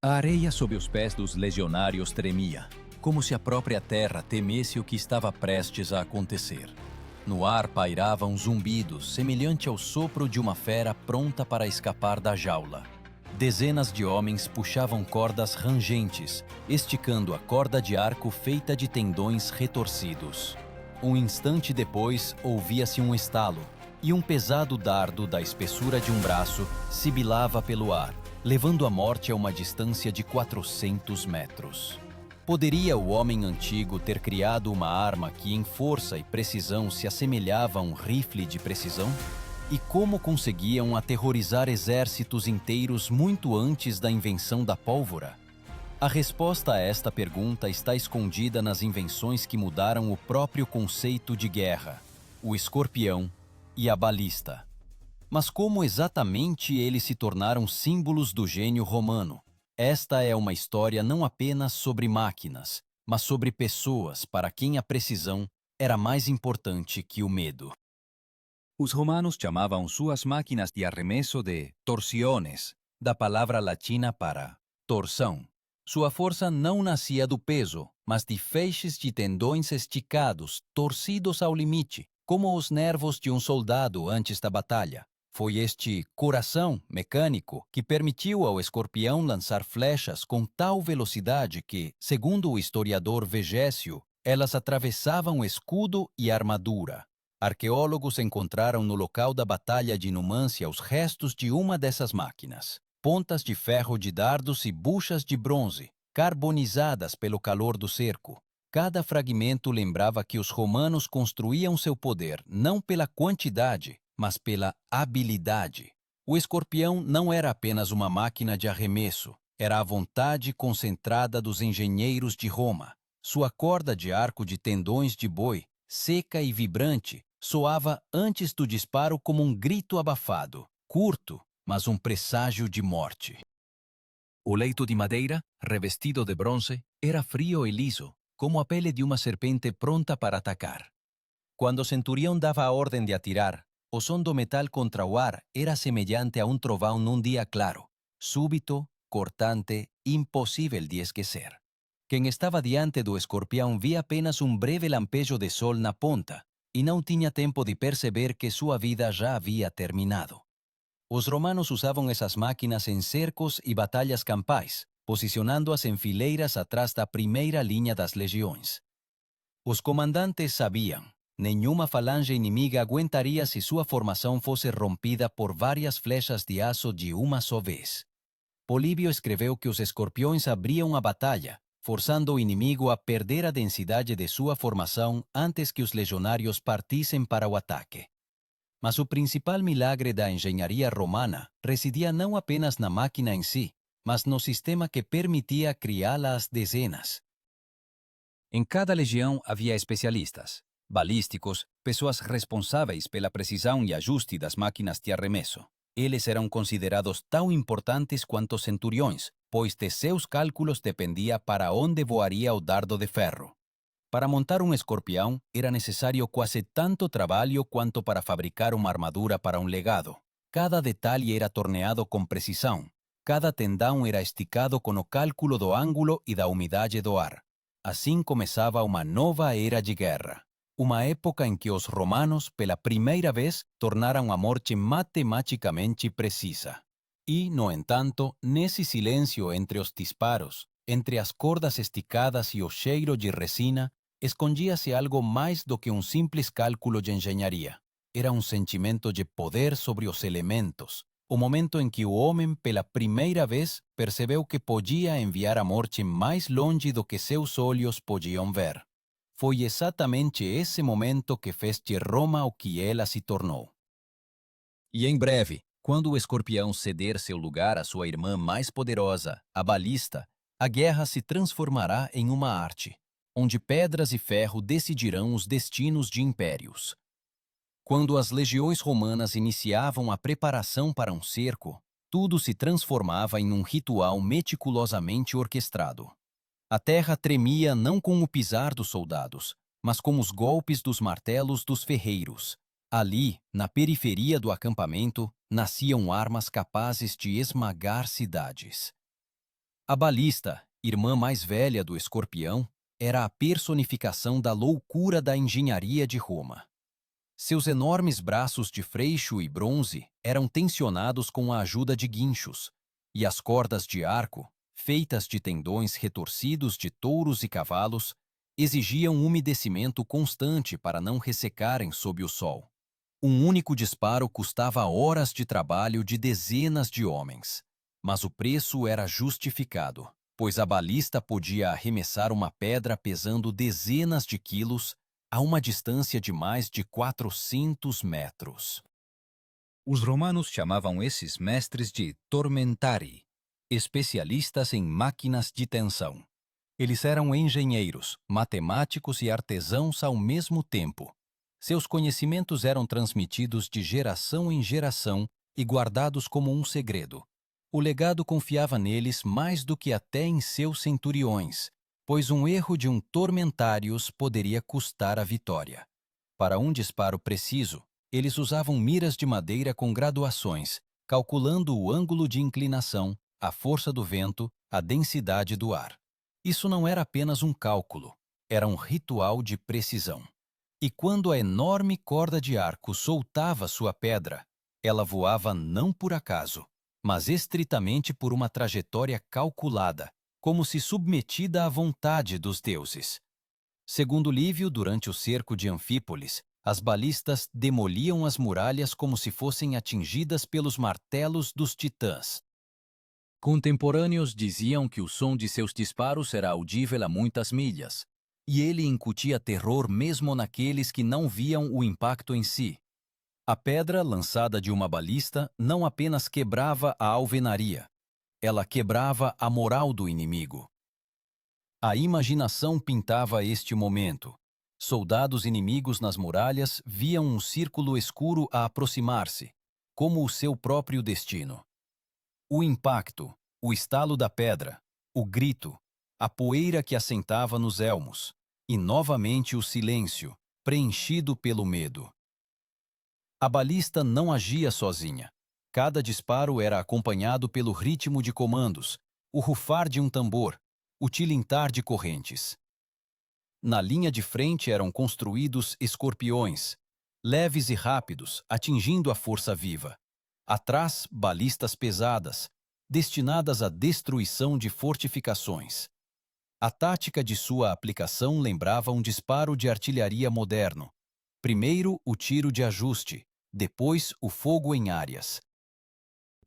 A areia sob os pés dos legionários tremia, como se a própria terra temesse o que estava prestes a acontecer. No ar pairavam zumbidos, semelhante ao sopro de uma fera pronta para escapar da jaula. Dezenas de homens puxavam cordas rangentes, esticando a corda de arco feita de tendões retorcidos. Um instante depois, ouvia-se um estalo, e um pesado dardo da espessura de um braço sibilava pelo ar, levando a morte a uma distância de 400 metros. Poderia o homem antigo ter criado uma arma que em força e precisão se assemelhava a um rifle de precisão? E como conseguiam aterrorizar exércitos inteiros muito antes da invenção da pólvora? A resposta a esta pergunta está escondida nas invenções que mudaram o próprio conceito de guerra: o escorpião e a balista. Mas como exatamente eles se tornaram símbolos do gênio romano? Esta é uma história não apenas sobre máquinas, mas sobre pessoas para quem a precisão era mais importante que o medo. Os romanos chamavam suas máquinas de arremesso de torsiones, da palavra latina para torção. Sua força não nascia do peso, mas de feixes de tendões esticados, torcidos ao limite, como os nervos de um soldado antes da batalha. Foi este coração mecânico que permitiu ao escorpião lançar flechas com tal velocidade que, segundo o historiador Vegésio, elas atravessavam escudo e armadura. Arqueólogos encontraram no local da Batalha de Numância os restos de uma dessas máquinas. Pontas de ferro de dardos e buchas de bronze, carbonizadas pelo calor do cerco. Cada fragmento lembrava que os romanos construíam seu poder não pela quantidade, mas pela habilidade. O escorpião não era apenas uma máquina de arremesso, era a vontade concentrada dos engenheiros de Roma. Sua corda de arco de tendões de boi, seca e vibrante, soava antes do disparo como um grito abafado, curto, mas um presságio de morte. O leito de madeira, revestido de bronze, era frio e liso, como a pele de uma serpente pronta para atacar. Quando o centurião dava a ordem de atirar, o som do metal contra o ar era semelhante a um trovão num dia claro, súbito, cortante, impossível de esquecer. Quem estava diante do escorpião via apenas um breve lampejo de sol na ponta e não tinha tempo de perceber que sua vida já havia terminado. Os romanos usavam essas máquinas em cercos e batalhas campais, posicionando-as em fileiras atrás da primeira linha das legiões. Os comandantes sabiam: nenhuma falange inimiga aguentaria se sua formação fosse rompida por várias flechas de aço de uma só vez. Políbio escreveu que os escorpiões abriam a batalha, forçando o inimigo a perder a densidade de sua formação antes que os legionários partissem para o ataque. Mas o principal milagre da engenharia romana residia não apenas na máquina em si, mas no sistema que permitia criá-la às dezenas. Em cada legião havia especialistas, balísticos, pessoas responsáveis pela precisão e ajuste das máquinas de arremesso. Eles eram considerados tão importantes quanto os centuriões, pois de seus cálculos dependia para onde voaria o dardo de ferro. Para montar um escorpião, era necessário quase tanto trabalho quanto para fabricar uma armadura para um legado. Cada detalhe era torneado com precisão. Cada tendão era esticado com o cálculo do ângulo e da umidade do ar. Assim começava uma nova era de guerra. Uma época em que os romanos, pela primeira vez, tornaram a morte matematicamente precisa. E, no entanto, nesse silêncio entre os disparos, entre as cordas esticadas e o cheiro de resina, escondia-se algo mais do que um simples cálculo de engenharia. Era um sentimento de poder sobre os elementos, o momento em que o homem, pela primeira vez, percebeu que podia enviar a morte mais longe do que seus olhos podiam ver. Foi exatamente esse momento que fez de Roma o que ela se tornou. E em breve, quando o escorpião ceder seu lugar à sua irmã mais poderosa, a balista, a guerra se transformará em uma arte, onde pedras e ferro decidirão os destinos de impérios. Quando as legiões romanas iniciavam a preparação para um cerco, tudo se transformava em um ritual meticulosamente orquestrado. A terra tremia não com o pisar dos soldados, mas com os golpes dos martelos dos ferreiros. Ali, na periferia do acampamento, nasciam armas capazes de esmagar cidades. A balista, irmã mais velha do escorpião, era a personificação da loucura da engenharia de Roma. Seus enormes braços de freixo e bronze eram tensionados com a ajuda de guinchos, e as cordas de arco, feitas de tendões retorcidos de touros e cavalos, exigiam umedecimento constante para não ressecarem sob o sol. Um único disparo custava horas de trabalho de dezenas de homens, mas o preço era justificado, pois a balista podia arremessar uma pedra pesando dezenas de quilos a uma distância de mais de 400 metros. Os romanos chamavam esses mestres de tormentari, especialistas em máquinas de tensão. Eles eram engenheiros, matemáticos e artesãos ao mesmo tempo. Seus conhecimentos eram transmitidos de geração em geração e guardados como um segredo. O legado confiava neles mais do que até em seus centuriões, pois um erro de um tormentários poderia custar a vitória. Para um disparo preciso, eles usavam miras de madeira com graduações, calculando o ângulo de inclinação, a força do vento, a densidade do ar. Isso não era apenas um cálculo, era um ritual de precisão. E quando a enorme corda de arco soltava sua pedra, ela voava não por acaso, mas estritamente por uma trajetória calculada, como se submetida à vontade dos deuses. Segundo Lívio, durante o cerco de Anfípolis, as balistas demoliam as muralhas como se fossem atingidas pelos martelos dos titãs. Contemporâneos diziam que o som de seus disparos era audível a muitas milhas, e ele incutia terror mesmo naqueles que não viam o impacto em si. A pedra lançada de uma balista não apenas quebrava a alvenaria, ela quebrava a moral do inimigo. A imaginação pintava este momento. Soldados inimigos nas muralhas viam um círculo escuro a aproximar-se, como o seu próprio destino. O impacto, o estalo da pedra, o grito, a poeira que assentava nos elmos, e novamente o silêncio, preenchido pelo medo. A balista não agia sozinha. Cada disparo era acompanhado pelo ritmo de comandos, o rufar de um tambor, o tilintar de correntes. Na linha de frente eram construídos escorpiões, leves e rápidos, atingindo a força viva. Atrás, balistas pesadas, destinadas à destruição de fortificações. A tática de sua aplicação lembrava um disparo de artilharia moderno. Primeiro, o tiro de ajuste, depois, o fogo em áreas.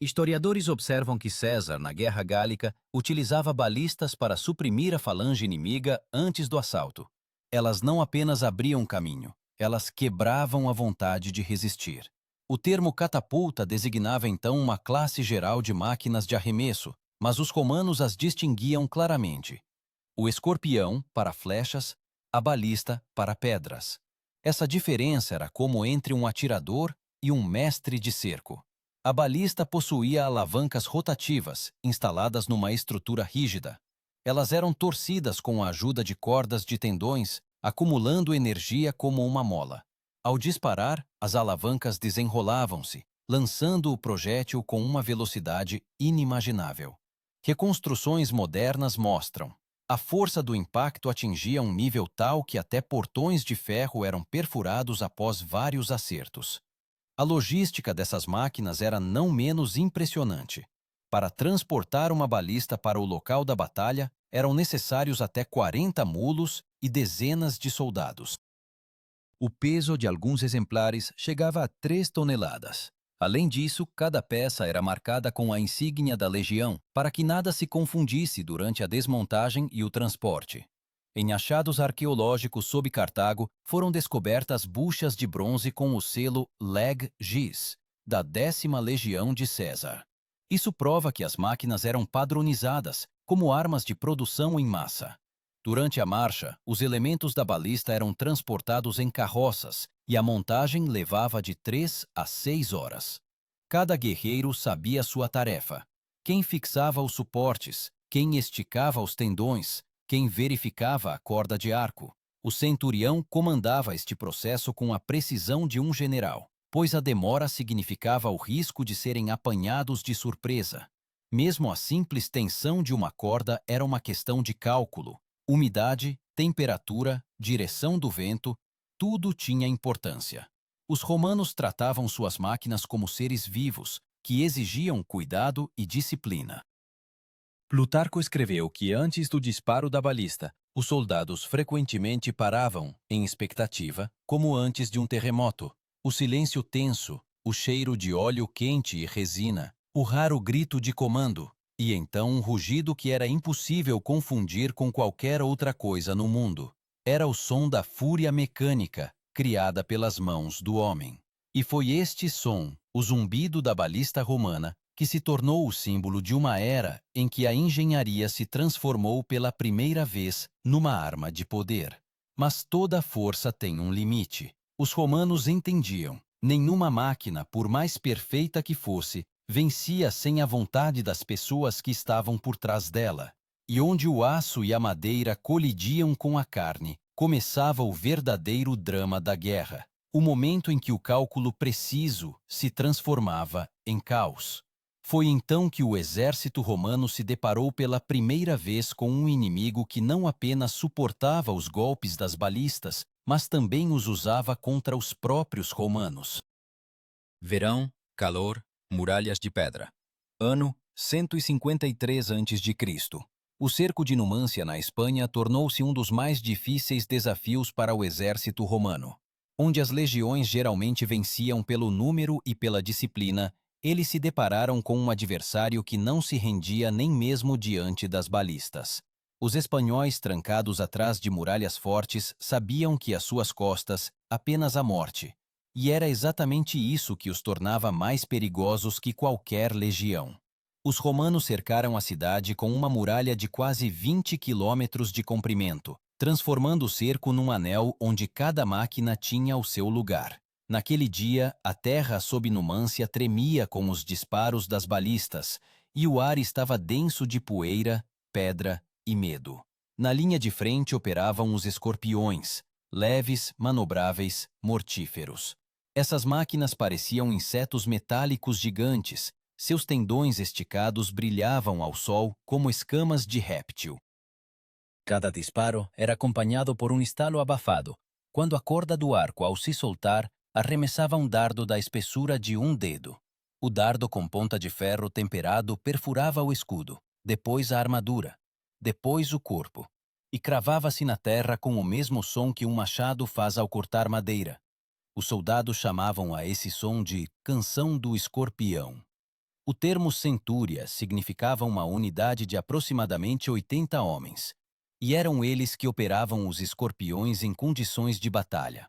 Historiadores observam que César, na Guerra Gálica, utilizava balistas para suprimir a falange inimiga antes do assalto. Elas não apenas abriam caminho, elas quebravam a vontade de resistir. O termo catapulta designava então uma classe geral de máquinas de arremesso, mas os romanos as distinguiam claramente. O escorpião, para flechas, a balista, para pedras. Essa diferença era como entre um atirador e um mestre de cerco. A balista possuía alavancas rotativas, instaladas numa estrutura rígida. Elas eram torcidas com a ajuda de cordas de tendões, acumulando energia como uma mola. Ao disparar, as alavancas desenrolavam-se, lançando o projétil com uma velocidade inimaginável. Reconstruções modernas mostram. A força do impacto atingia um nível tal que até portões de ferro eram perfurados após vários acertos. A logística dessas máquinas era não menos impressionante. Para transportar uma balista para o local da batalha, eram necessários até 40 mulos e dezenas de soldados. O peso de alguns exemplares chegava a 3 toneladas. Além disso, cada peça era marcada com a insígnia da legião, para que nada se confundisse durante a desmontagem e o transporte. Em achados arqueológicos sob Cartago, foram descobertas buchas de bronze com o selo Leg Gis, da 10ª Legião de César. Isso prova que as máquinas eram padronizadas, como armas de produção em massa. Durante a marcha, os elementos da balista eram transportados em carroças e a montagem levava de 3 a 6 horas. Cada guerreiro sabia sua tarefa. Quem fixava os suportes, quem esticava os tendões, quem verificava a corda de arco. O centurião comandava este processo com a precisão de um general, pois a demora significava o risco de serem apanhados de surpresa. Mesmo a simples tensão de uma corda era uma questão de cálculo. Umidade, temperatura, direção do vento, tudo tinha importância. Os romanos tratavam suas máquinas como seres vivos, que exigiam cuidado e disciplina. Plutarco escreveu que antes do disparo da balista, os soldados frequentemente paravam, em expectativa, como antes de um terremoto. O silêncio tenso, o cheiro de óleo quente e resina, o raro grito de comando, e então um rugido que era impossível confundir com qualquer outra coisa no mundo. Era o som da fúria mecânica, criada pelas mãos do homem. E foi este som, o zumbido da balista romana, que se tornou o símbolo de uma era em que a engenharia se transformou pela primeira vez numa arma de poder. Mas toda força tem um limite. Os romanos entendiam. Nenhuma máquina, por mais perfeita que fosse, vencia sem a vontade das pessoas que estavam por trás dela. E onde o aço e a madeira colidiam com a carne, começava o verdadeiro drama da guerra. O momento em que o cálculo preciso se transformava em caos. Foi então que o exército romano se deparou pela primeira vez com um inimigo que não apenas suportava os golpes das balistas, mas também os usava contra os próprios romanos. Verão, calor, muralhas de pedra. Ano 153 a.C. O cerco de Numância na Espanha tornou-se um dos mais difíceis desafios para o exército romano. Onde as legiões geralmente venciam pelo número e pela disciplina, eles se depararam com um adversário que não se rendia nem mesmo diante das balistas. Os espanhóis, trancados atrás de muralhas fortes, sabiam que às suas costas apenas a morte. E era exatamente isso que os tornava mais perigosos que qualquer legião. Os romanos cercaram a cidade com uma muralha de quase 20 quilômetros de comprimento, transformando o cerco num anel onde cada máquina tinha o seu lugar. Naquele dia, a terra sob Numância tremia com os disparos das balistas, e o ar estava denso de poeira, pedra e medo. Na linha de frente operavam os escorpiões, leves, manobráveis, mortíferos. Essas máquinas pareciam insetos metálicos gigantes, seus tendões esticados brilhavam ao sol como escamas de réptil. Cada disparo era acompanhado por um estalo abafado, quando a corda do arco, ao se soltar, arremessava um dardo da espessura de um dedo. O dardo com ponta de ferro temperado perfurava o escudo, depois a armadura, depois o corpo, e cravava-se na terra com o mesmo som que um machado faz ao cortar madeira. Os soldados chamavam a esse som de canção do escorpião. O termo centúria significava uma unidade de aproximadamente 80 homens, e eram eles que operavam os escorpiões em condições de batalha.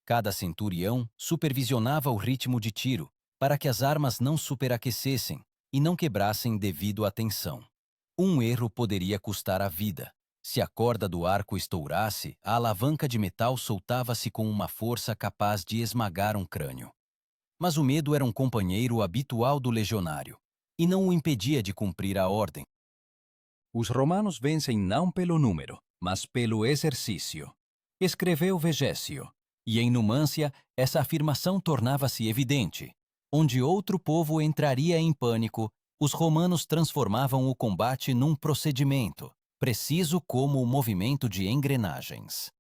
Cada centurião supervisionava o ritmo de tiro, para que as armas não superaquecessem e não quebrassem devido à tensão. Um erro poderia custar a vida. Se a corda do arco estourasse, a alavanca de metal soltava-se com uma força capaz de esmagar um crânio. Mas o medo era um companheiro habitual do legionário, e não o impedia de cumprir a ordem. Os romanos vencem não pelo número, mas pelo exercício, escreveu Vegésio. E em Numância, essa afirmação tornava-se evidente. Onde outro povo entraria em pânico, os romanos transformavam o combate num procedimento, preciso como o movimento de engrenagens.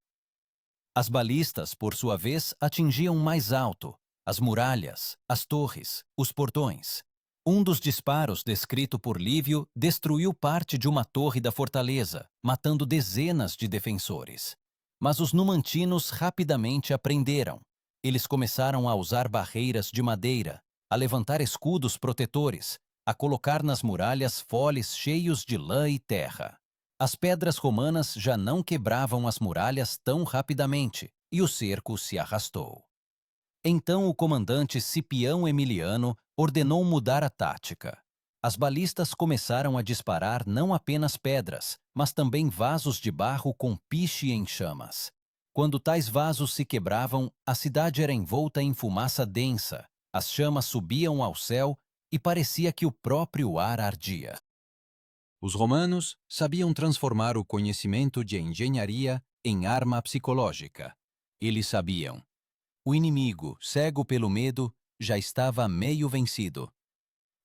As balistas, por sua vez, atingiam mais alto, as muralhas, as torres, os portões. Um dos disparos descrito por Lívio destruiu parte de uma torre da fortaleza, matando dezenas de defensores. Mas os numantinos rapidamente aprenderam. Eles começaram a usar barreiras de madeira, a levantar escudos protetores, a colocar nas muralhas foles cheios de lã e terra. As pedras romanas já não quebravam as muralhas tão rapidamente, e o cerco se arrastou. Então o comandante Cipião Emiliano ordenou mudar a tática. As balistas começaram a disparar não apenas pedras, mas também vasos de barro com piche em chamas. Quando tais vasos se quebravam, a cidade era envolta em fumaça densa, as chamas subiam ao céu e parecia que o próprio ar ardia. Os romanos sabiam transformar o conhecimento de engenharia em arma psicológica. Eles sabiam. O inimigo, cego pelo medo, já estava meio vencido.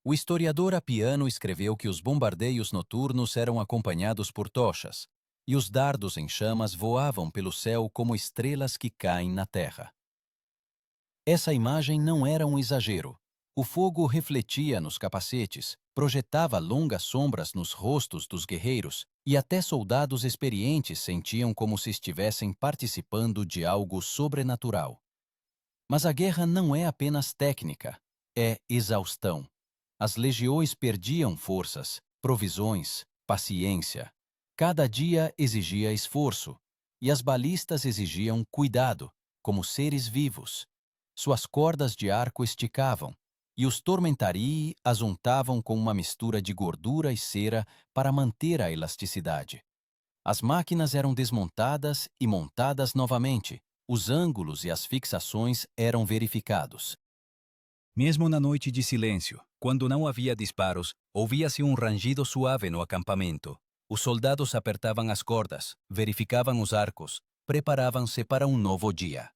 O historiador Apiano escreveu que os bombardeios noturnos eram acompanhados por tochas, e os dardos em chamas voavam pelo céu como estrelas que caem na terra. Essa imagem não era um exagero. O fogo refletia nos capacetes, projetava longas sombras nos rostos dos guerreiros, e até soldados experientes sentiam como se estivessem participando de algo sobrenatural. Mas a guerra não é apenas técnica, é exaustão. As legiões perdiam forças, provisões, paciência. Cada dia exigia esforço, e as balistas exigiam cuidado, como seres vivos. Suas cordas de arco esticavam, e os tormentarii as untavam com uma mistura de gordura e cera para manter a elasticidade. As máquinas eram desmontadas e montadas novamente. Os ângulos e as fixações eram verificados. Mesmo na noite de silêncio, quando não havia disparos, ouvia-se um rangido suave no acampamento. Os soldados apertavam as cordas, verificavam os arcos, preparavam-se para um novo dia.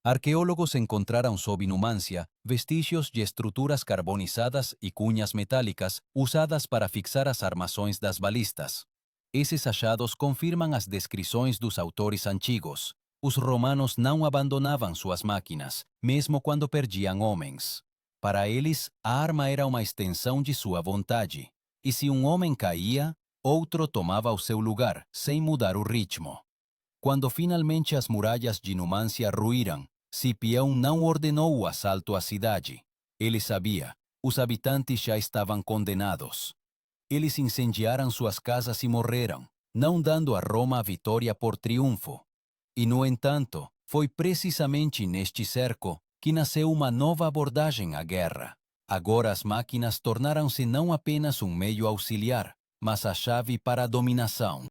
Arqueólogos encontraram sob Numância vestígios de estruturas carbonizadas e cunhas metálicas usadas para fixar as armações das balistas. Esses achados confirmam as descrições dos autores antigos. Os romanos não abandonavam suas máquinas, mesmo quando perdiam homens. Para eles, a arma era uma extensão de sua vontade, e se um homem caía, outro tomava o seu lugar, sem mudar o ritmo. Quando finalmente as muralhas de Numância ruíram, Cipião não ordenou o assalto à cidade. Ele sabia, os habitantes já estavam condenados. Eles incendiaram suas casas e morreram, não dando a Roma a vitória por triunfo. E, no entanto, foi precisamente neste cerco que nasceu uma nova abordagem à guerra. Agora as máquinas tornaram-se não apenas um meio auxiliar, mas a chave para a dominação.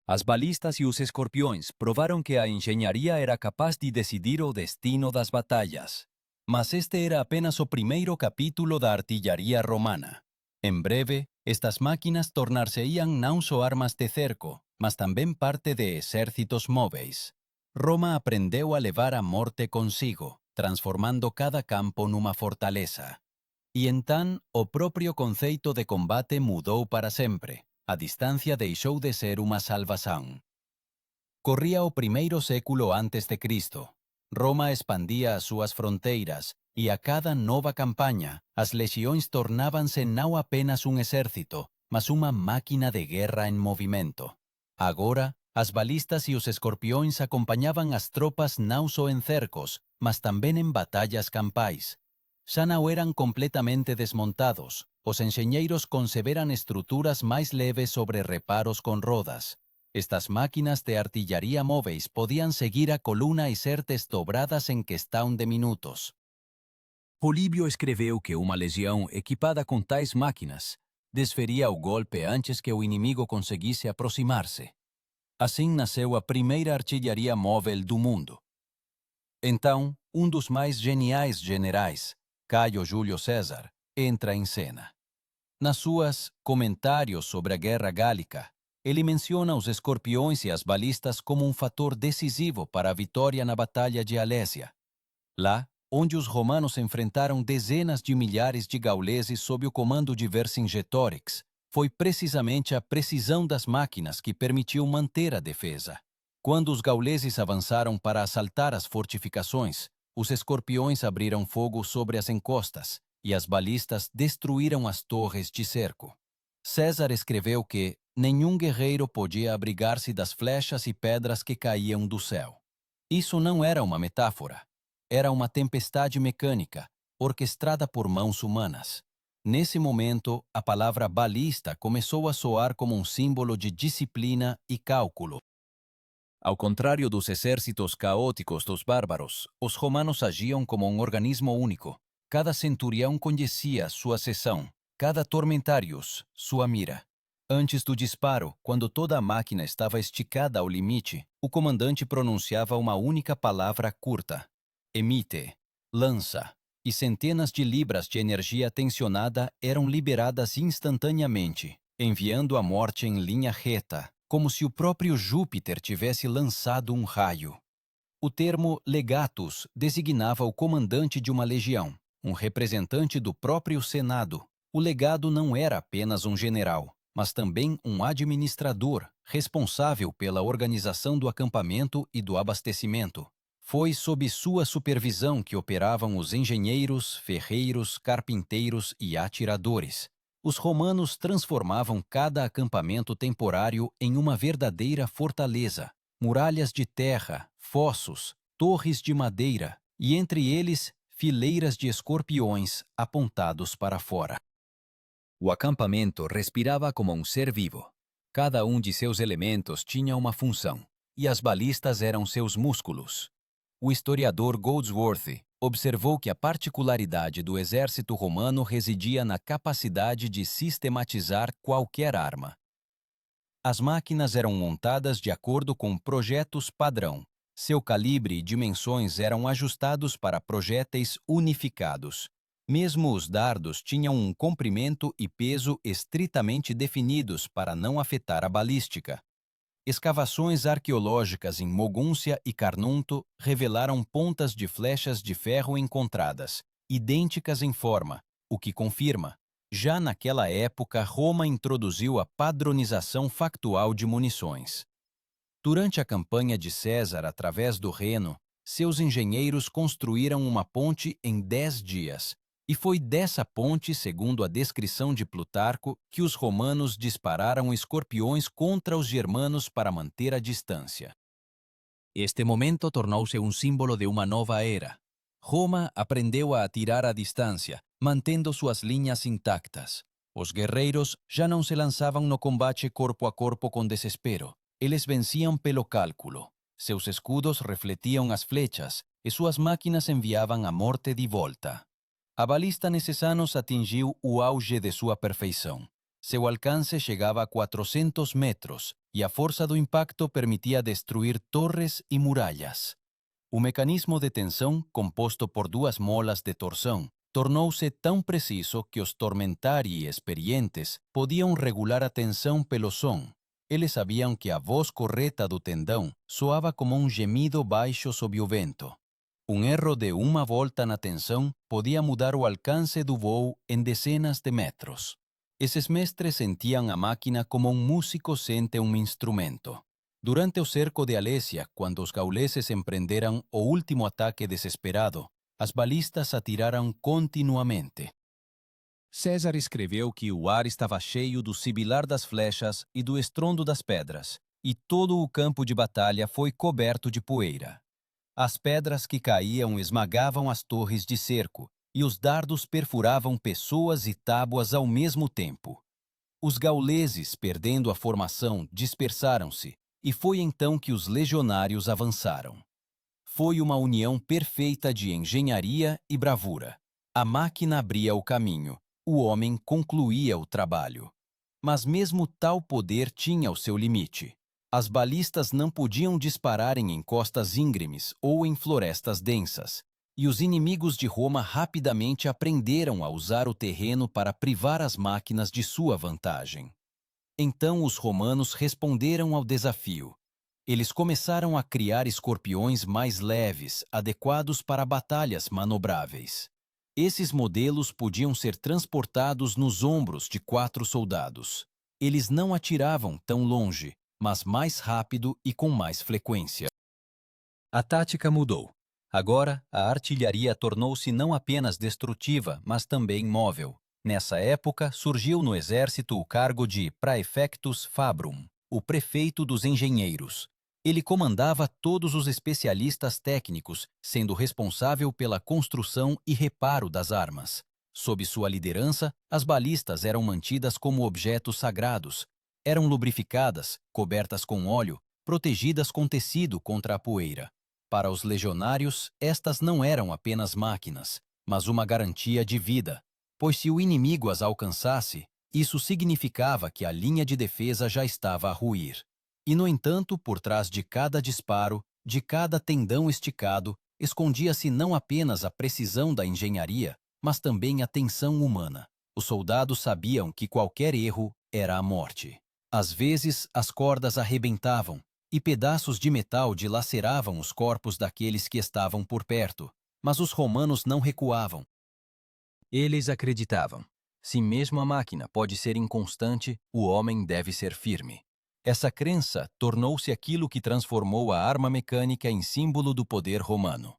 As balistas e os escorpiões provaram que a engenharia era capaz de decidir o destino das batalhas. Mas este era apenas o primeiro capítulo da artilharia romana. Em breve, estas máquinas tornar-se-iam não só armas de cerco, mas também parte de exércitos móveis. Roma aprendeu a levar a morte consigo, transformando cada campo numa fortaleza. E então, o próprio conceito de combate mudou para sempre. A distância deixou de ser uma salvação. Corria o primeiro século antes de Cristo. Roma expandia as suas fronteiras e a cada nova campanha, as legiões tornavam-se não apenas um exército, mas uma máquina de guerra em movimento. Agora, as balistas e os escorpiões acompanhavam as tropas não só em cercos, mas também em batalhas campais. Já não eram completamente desmontados. Os engenheiros conceberam estruturas mais leves sobre reparos com rodas. Estas máquinas de artilharia móveis podiam seguir a coluna e ser desdobradas em questão de minutos. Políbio escreveu que uma legião equipada com tais máquinas desferia o golpe antes que o inimigo conseguisse aproximar-se. Assim nasceu a primeira artilharia móvel do mundo. Então, um dos mais geniais generais, Caio Júlio César, entra em cena. Nas suas Comentários sobre a Guerra Gálica, ele menciona os escorpiões e as balistas como um fator decisivo para a vitória na Batalha de Alésia. Lá, onde os romanos enfrentaram dezenas de milhares de gauleses sob o comando de Vercingetorix, foi precisamente a precisão das máquinas que permitiu manter a defesa. Quando os gauleses avançaram para assaltar as fortificações, os escorpiões abriram fogo sobre as encostas e as balistas destruíram as torres de cerco. César escreveu que nenhum guerreiro podia abrigar-se das flechas e pedras que caíam do céu. Isso não era uma metáfora. Era uma tempestade mecânica, orquestrada por mãos humanas. Nesse momento, a palavra balista começou a soar como um símbolo de disciplina e cálculo. Ao contrário dos exércitos caóticos dos bárbaros, os romanos agiam como um organismo único. Cada centurião conhecia sua seção, cada tormentários sua mira. Antes do disparo, quando toda a máquina estava esticada ao limite, o comandante pronunciava uma única palavra curta: emite, lança, e centenas de libras de energia tensionada eram liberadas instantaneamente, enviando a morte em linha reta, como se o próprio Júpiter tivesse lançado um raio. O termo legatus designava o comandante de uma legião, um representante do próprio Senado, o legado não era apenas um general, mas também um administrador responsável pela organização do acampamento e do abastecimento. Foi sob sua supervisão que operavam os engenheiros, ferreiros, carpinteiros e atiradores. Os romanos transformavam cada acampamento temporário em uma verdadeira fortaleza. Muralhas de terra, fossos, torres de madeira e, entre eles, fileiras de escorpiões apontados para fora. O acampamento respirava como um ser vivo. Cada um de seus elementos tinha uma função, e as balistas eram seus músculos. O historiador Goldsworthy observou que a particularidade do exército romano residia na capacidade de sistematizar qualquer arma. As máquinas eram montadas de acordo com projetos padrão. Seu calibre e dimensões eram ajustados para projéteis unificados. Mesmo os dardos tinham um comprimento e peso estritamente definidos para não afetar a balística. Escavações arqueológicas em Mogúncia e Carnunto revelaram pontas de flechas de ferro encontradas, idênticas em forma, o que confirma. Já naquela época, Roma introduziu a padronização factual de munições. Durante a campanha de César através do Reno, seus engenheiros construíram uma ponte em 10 dias. E foi dessa ponte, segundo a descrição de Plutarco, que os romanos dispararam escorpiões contra os germanos para manter a distância. Este momento tornou-se um símbolo de uma nova era. Roma aprendeu a atirar à distância, mantendo suas linhas intactas. Os guerreiros já não se lançavam no combate corpo a corpo com desespero. Eles venciam pelo cálculo. Seus escudos refletiam as flechas e suas máquinas enviavam a morte de volta. A balista nesses anos atingiu o auge de sua perfeição. Seu alcance chegava a 400 metros e a força do impacto permitia destruir torres e muralhas. O mecanismo de tensão, composto por 2 molas de torção, tornou-se tão preciso que os tormentari experientes podiam regular a tensão pelo som. Eles sabiam que a voz correta do tendão soava como um gemido baixo sob o vento. Um erro de uma volta na tensão podia mudar o alcance do voo em dezenas de metros. Esses mestres sentiam a máquina como um músico sente um instrumento. Durante o cerco de Alésia, quando os gauleses empreenderam o último ataque desesperado, as balistas atiraram continuamente. César escreveu que o ar estava cheio do sibilar das flechas e do estrondo das pedras, e todo o campo de batalha foi coberto de poeira. As pedras que caíam esmagavam as torres de cerco, e os dardos perfuravam pessoas e tábuas ao mesmo tempo. Os gauleses, perdendo a formação, dispersaram-se, e foi então que os legionários avançaram. Foi uma união perfeita de engenharia e bravura. A máquina abria o caminho, o homem concluía o trabalho. Mas mesmo tal poder tinha o seu limite. As balistas não podiam disparar em encostas íngremes ou em florestas densas, e os inimigos de Roma rapidamente aprenderam a usar o terreno para privar as máquinas de sua vantagem. Então os romanos responderam ao desafio. Eles começaram a criar escorpiões mais leves, adequados para batalhas manobráveis. Esses modelos podiam ser transportados nos ombros de 4 soldados. Eles não atiravam tão longe, mas mais rápido e com mais frequência. A tática mudou. Agora, a artilharia tornou-se não apenas destrutiva, mas também móvel. Nessa época, surgiu no exército o cargo de praefectus fabrum, o prefeito dos engenheiros. Ele comandava todos os especialistas técnicos, sendo responsável pela construção e reparo das armas. Sob sua liderança, as balistas eram mantidas como objetos sagrados. Eram lubrificadas, cobertas com óleo, protegidas com tecido contra a poeira. Para os legionários, estas não eram apenas máquinas, mas uma garantia de vida, pois se o inimigo as alcançasse, isso significava que a linha de defesa já estava a ruir. E, no entanto, por trás de cada disparo, de cada tendão esticado, escondia-se não apenas a precisão da engenharia, mas também a tensão humana. Os soldados sabiam que qualquer erro era a morte. Às vezes, as cordas arrebentavam, e pedaços de metal dilaceravam os corpos daqueles que estavam por perto. Mas os romanos não recuavam. Eles acreditavam. Se mesmo a máquina pode ser inconstante, o homem deve ser firme. Essa crença tornou-se aquilo que transformou a arma mecânica em símbolo do poder romano.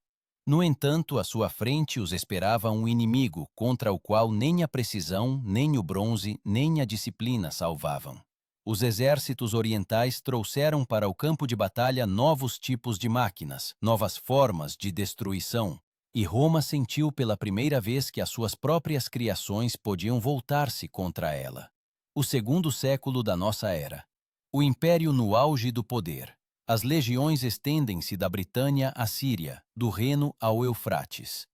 No entanto, à sua frente os esperava um inimigo contra o qual nem a precisão, nem o bronze, nem a disciplina salvavam. Os exércitos orientais trouxeram para o campo de batalha novos tipos de máquinas, novas formas de destruição, e Roma sentiu pela primeira vez que as suas próprias criações podiam voltar-se contra ela. O segundo século da nossa era. O império no auge do poder. As legiões estendem-se da Britânia à Síria, do Reno ao Eufrates.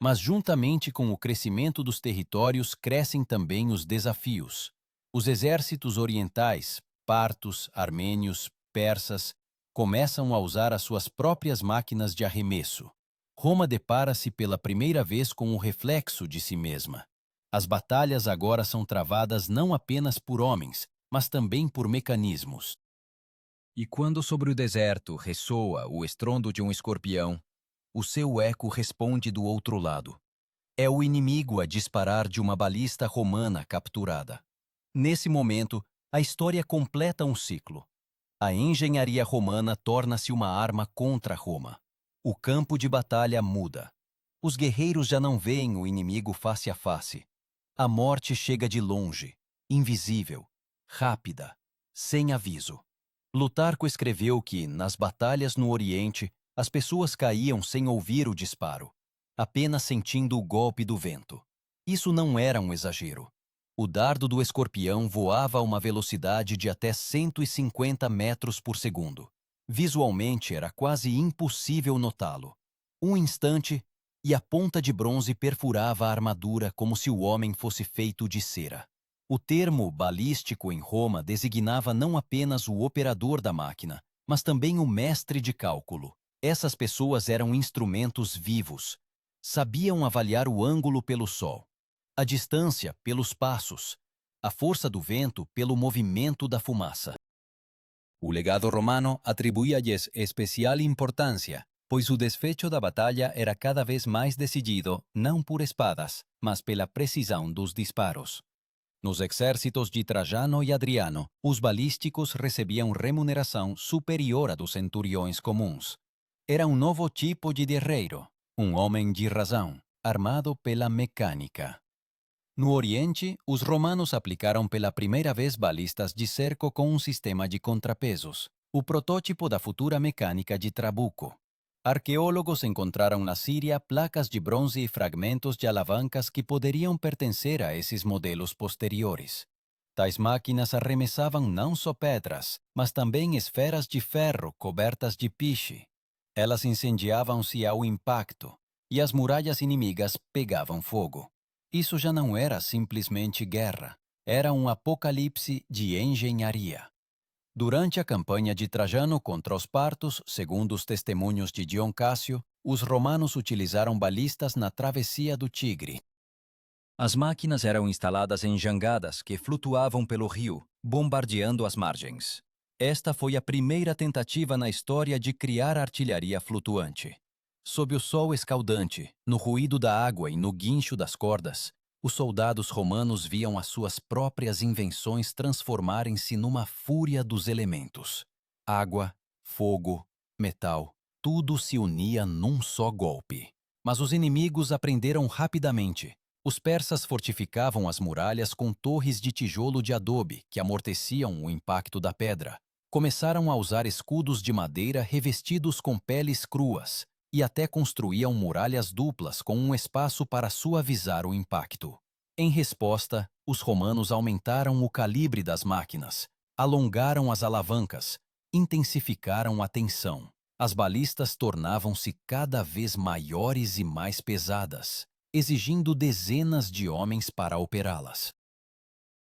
Mas juntamente com o crescimento dos territórios crescem também os desafios. Os exércitos orientais, partos, armênios, persas, começam a usar as suas próprias máquinas de arremesso. Roma depara-se pela primeira vez com o reflexo de si mesma. As batalhas agora são travadas não apenas por homens, mas também por mecanismos. E quando sobre o deserto ressoa o estrondo de um escorpião, o seu eco responde do outro lado. É o inimigo a disparar de uma balista romana capturada. Nesse momento, a história completa um ciclo. A engenharia romana torna-se uma arma contra Roma. O campo de batalha muda. Os guerreiros já não veem o inimigo face a face. A morte chega de longe, invisível, rápida, sem aviso. Plutarco escreveu que, nas batalhas no Oriente, as pessoas caíam sem ouvir o disparo, apenas sentindo o golpe do vento. Isso não era um exagero. O dardo do escorpião voava a uma velocidade de até 150 metros por segundo. Visualmente era quase impossível notá-lo. Um instante, e a ponta de bronze perfurava a armadura como se o homem fosse feito de cera. O termo balístico em Roma designava não apenas o operador da máquina, mas também o mestre de cálculo. Essas pessoas eram instrumentos vivos. Sabiam avaliar o ângulo pelo sol, a distância pelos passos, a força do vento pelo movimento da fumaça. O legado romano atribuía-lhes especial importância, pois o desfecho da batalha era cada vez mais decidido não por espadas, mas pela precisão dos disparos. Nos exércitos de Trajano e Adriano, os balísticos recebiam remuneração superior à dos centuriões comuns. Era um novo tipo de guerreiro, um homem de razão, armado pela mecânica. No Oriente, os romanos aplicaram pela primeira vez balistas de cerco com um sistema de contrapesos, o protótipo da futura mecânica de Trabuco. Arqueólogos encontraram na Síria placas de bronze e fragmentos de alavancas que poderiam pertencer a esses modelos posteriores. Tais máquinas arremessavam não só pedras, mas também esferas de ferro cobertas de piche. Elas incendiavam-se ao impacto, e as muralhas inimigas pegavam fogo. Isso já não era simplesmente guerra, era um apocalipse de engenharia. Durante a campanha de Trajano contra os partos, segundo os testemunhos de Dion Cássio, os romanos utilizaram balistas na travessia do Tigre. As máquinas eram instaladas em jangadas que flutuavam pelo rio, bombardeando as margens. Esta foi a primeira tentativa na história de criar artilharia flutuante. Sob o sol escaldante, no ruído da água e no guincho das cordas, os soldados romanos viam as suas próprias invenções transformarem-se numa fúria dos elementos. Água, fogo, metal, tudo se unia num só golpe. Mas os inimigos aprenderam rapidamente. Os persas fortificavam as muralhas com torres de tijolo de adobe que amorteciam o impacto da pedra. Começaram a usar escudos de madeira revestidos com peles cruas, e até construíam muralhas duplas com um espaço para suavizar o impacto. Em resposta, os romanos aumentaram o calibre das máquinas, alongaram as alavancas, intensificaram a tensão. As balistas tornavam-se cada vez maiores e mais pesadas, exigindo dezenas de homens para operá-las.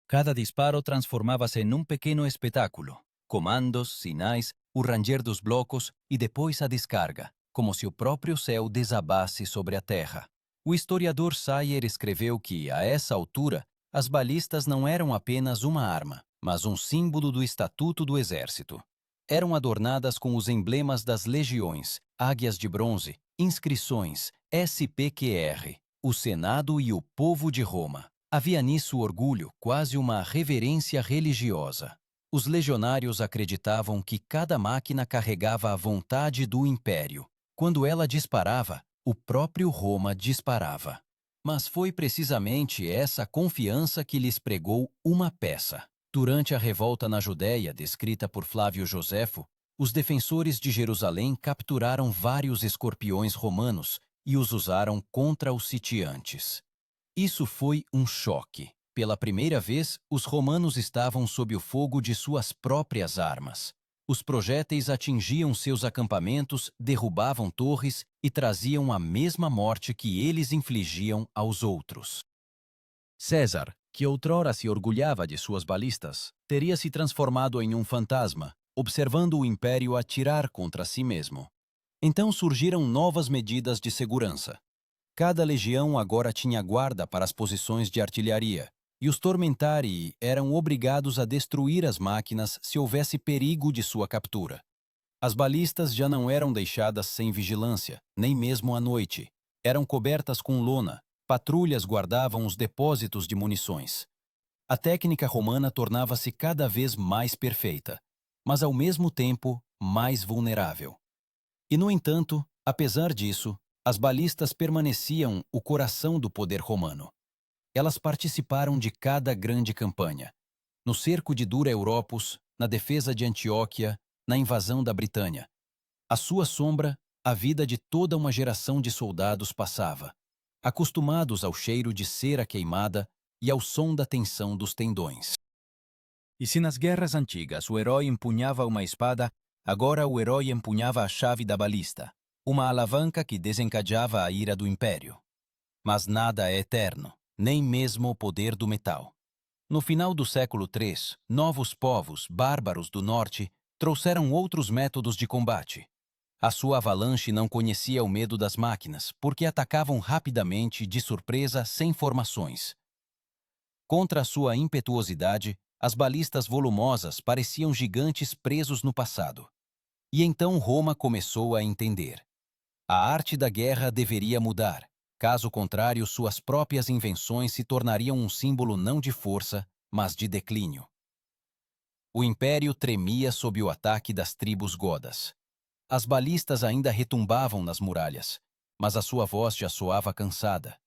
Cada disparo transformava-se num pequeno espetáculo. Comandos, sinais, o ranger dos blocos e depois a descarga, como se o próprio céu desabasse sobre a terra. O historiador Sayer escreveu que, a essa altura, as balistas não eram apenas uma arma, mas um símbolo do estatuto do exército. Eram adornadas com os emblemas das legiões, águias de bronze, inscrições, SPQR, o Senado e o povo de Roma. Havia nisso orgulho, quase uma reverência religiosa. Os legionários acreditavam que cada máquina carregava a vontade do império. Quando ela disparava, o próprio Roma disparava. Mas foi precisamente essa confiança que lhes pregou uma peça. Durante a revolta na Judéia, descrita por Flávio Joséfo, os defensores de Jerusalém capturaram vários escorpiões romanos e os usaram contra os sitiantes. Isso foi um choque. Pela primeira vez, os romanos estavam sob o fogo de suas próprias armas. Os projéteis atingiam seus acampamentos, derrubavam torres e traziam a mesma morte que eles infligiam aos outros. César, que outrora se orgulhava de suas balistas, teria se transformado em um fantasma, observando o império atirar contra si mesmo. Então surgiram novas medidas de segurança. Cada legião agora tinha guarda para as posições de artilharia, e os tormentarii eram obrigados a destruir as máquinas se houvesse perigo de sua captura. As balistas já não eram deixadas sem vigilância, nem mesmo à noite. Eram cobertas com lona, patrulhas guardavam os depósitos de munições. A técnica romana tornava-se cada vez mais perfeita, mas ao mesmo tempo mais vulnerável. E, no entanto, apesar disso, as balistas permaneciam o coração do poder romano. Elas participaram de cada grande campanha. No cerco de Dura Europos, na defesa de Antioquia, na invasão da Britânia. À sua sombra, a vida de toda uma geração de soldados passava, acostumados ao cheiro de cera queimada e ao som da tensão dos tendões. E se nas guerras antigas o herói empunhava uma espada, agora o herói empunhava a chave da balista, uma alavanca que desencadeava a ira do império. Mas nada é eterno, nem mesmo o poder do metal. No final do século III, novos povos, bárbaros do norte, trouxeram outros métodos de combate. A sua avalanche não conhecia o medo das máquinas, porque atacavam rapidamente, de surpresa, sem formações. Contra a sua impetuosidade, as balistas volumosas pareciam gigantes presos no passado. E então Roma começou a entender. A arte da guerra deveria mudar. Caso contrário, suas próprias invenções se tornariam um símbolo não de força, mas de declínio. O império tremia sob o ataque das tribos godas. As balistas ainda retumbavam nas muralhas, mas a sua voz já soava cansada.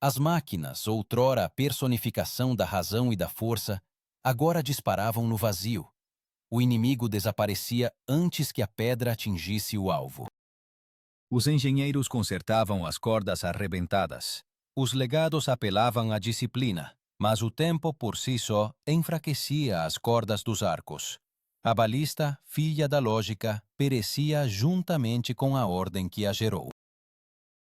As máquinas, outrora a personificação da razão e da força, agora disparavam no vazio. O inimigo desaparecia antes que a pedra atingisse o alvo. Os engenheiros consertavam as cordas arrebentadas. Os legados apelavam à disciplina, mas o tempo por si só enfraquecia as cordas dos arcos. A balista, filha da lógica, perecia juntamente com a ordem que a gerou.